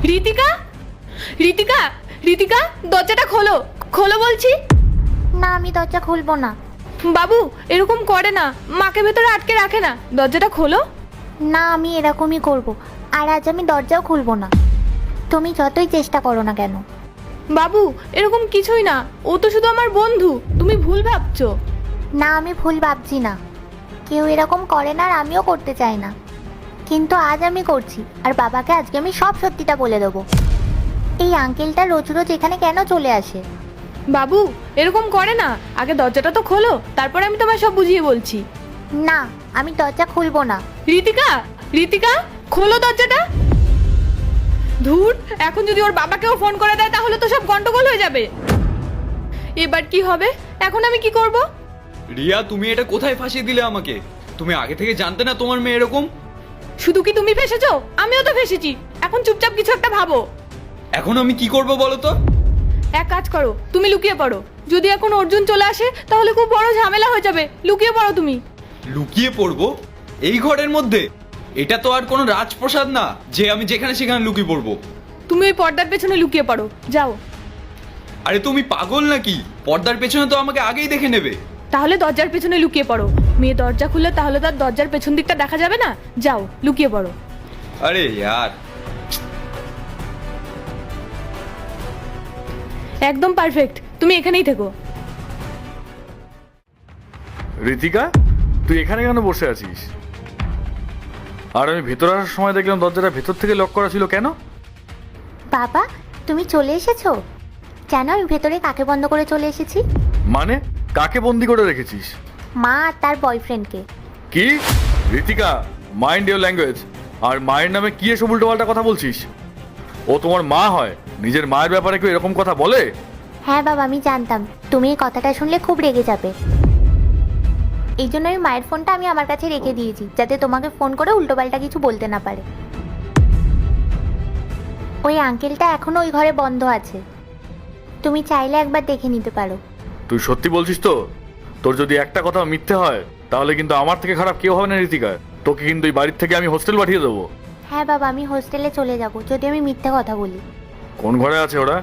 রিতিকা, রিতিকা, রিতিকা, দরজাটা খোলো, খোলো বলছি। না, আমি দরজা খুলবো না। বাবু এরকম করে না, মাকে ভেতরে আটকে রাখে না, দরজাটা খোলো। না, আমি এরকমই করব। আর আজ আমি দরজাও খুলবো না, তুমি যতই চেষ্টা করো না কেন। বাবু এরকম কিছুই না, ও তো শুধু আমার বন্ধু, তুমি ভুল ভাবছো। না, আমি ভুল ভাবছি না। কেউ এরকম করে না আর আমিও করতে চাই না, কিন্তু আজ আমি করছি। আর বাবাকে আজকে আমি সব সত্যিটা বলে দেবো। এই আঙ্কেলটা রোজ রোজ এখানে কেন চলে আসে? বাবু এরকম করে না, আগে দরজাটা তো খোলো, তারপরে আমি তোমায় সব বুঝিয়ে বলছি। না, আমি দরজা খুলবো না। রিতিকা, রিতিকা, খোলো দরজাটা। ধুর, এখন যদি ওর বাবাকেও ফোন করে দেয় তাহলে তো সব গন্ডগোল হয়ে যাবে। এবার কি হবে? এখন আমি কি করব? রিয়া, তুমি এটা কোথায় ফাঁসিয়ে দিলে আমাকে? তুমি আগে থেকে জানতে না তোমার মেয়ে এরকম? শুধু কি তুমি ফেসেছো? আমিও তো ফেসেছি। এখন চুপচাপ কিছু একটা ভাবো। এখন আমি কি করব বলো তো? এক কাজ করো, তুমি লুকিয়ে পড়ো। যদি এখন অর্জুন চলে আসে তাহলে খুব বড় ঝামেলা হয়ে যাবে। লুকিয়ে পড়ো তুমি। লুকিয়ে পড়বো এই ঘরের মধ্যে? এটা তো আর কোনো রাজপ্রাসাদ না যে আমি যেখানে সেখানে লুকিয়ে পড়বো। তুমি ওই পর্দার পেছনে লুকিয়ে পড়ো, যাও। আরে তুমি পাগল নাকি? পর্দার পেছনে তো আমাকে আগেই দেখে নেবে। তাহলে দরজার পেছনে লুকিয়ে পড়ো। মেয়ে দরজা খুললে তাহলে তার দরজার পেছন দিকটা দেখা যাবে না। যাও, লুকিয়ে পড়ো। আরে ইয়ার, একদম পারফেক্ট, তুমি এখানেই থেকো। ঋতিকা, তুই এখানে কেন বসে আছিস? আর আমি ভেতর আসার সময় দেখলাম দরজাটা ভেতর থেকে লক করা ছিল, কেন? বাবা, তুমি চলে এসেছো? জানো আমি ভেতরে কাকে বন্ধ করে চলে এসেছি? মানে কাকে বন্দি করে রেখেছিস? মা আর তার বয়ফ্রেন্ডকে। কি? Ritika, mind your language. আর মায়ের নামে কি এসব উল্টোপাল্টা কথা বলছিস? ও তোমার মা হয়, নিজের মায়ের ব্যাপারে কেউ এরকম কথা বলে? হ্যাঁ বাবা, আমি জানতাম তুমি এই কথাটা শুনলে খুব রেগে যাবে। এই জন্য আমি মায়ের ফোনটা আমি আমার কাছে রেখে দিয়েছি, যাতে তোমাকে ফোন করে উল্টোপাল্টা কিছু বলতে না পারে। ওই আঙ্কেলটা এখনো ওই ঘরে বন্ধ আছে, তুমি চাইলে একবার দেখে নিতে পারো। তুই সত্যি বলছিস তো? তোর যদি একটা কথা মিথ্যে হয় তাহলে কিন্তু আমার থেকে খারাপ কেউ হবে না ঋতিকা। তোকে কিন্তু এই বাড়ির থেকে আমি হোস্টেল পাঠিয়ে দেবো। হ্যাঁ বাবা, আমি হোস্টেলে চলে যাব যদি আমি মিথ্যে কথা বলি। কোন ঘরে আছে ওরা?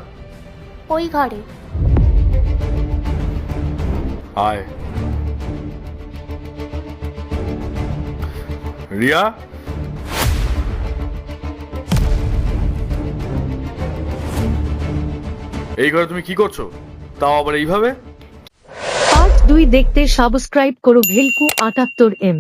ওই ঘরে। আয়। রিয়া, এই ঘরে তুমি কি করছো? তাও আবার এইভাবে? পার্ট 2 দেখতে সাবস্ক্রাইব করো ভেলকু 78M।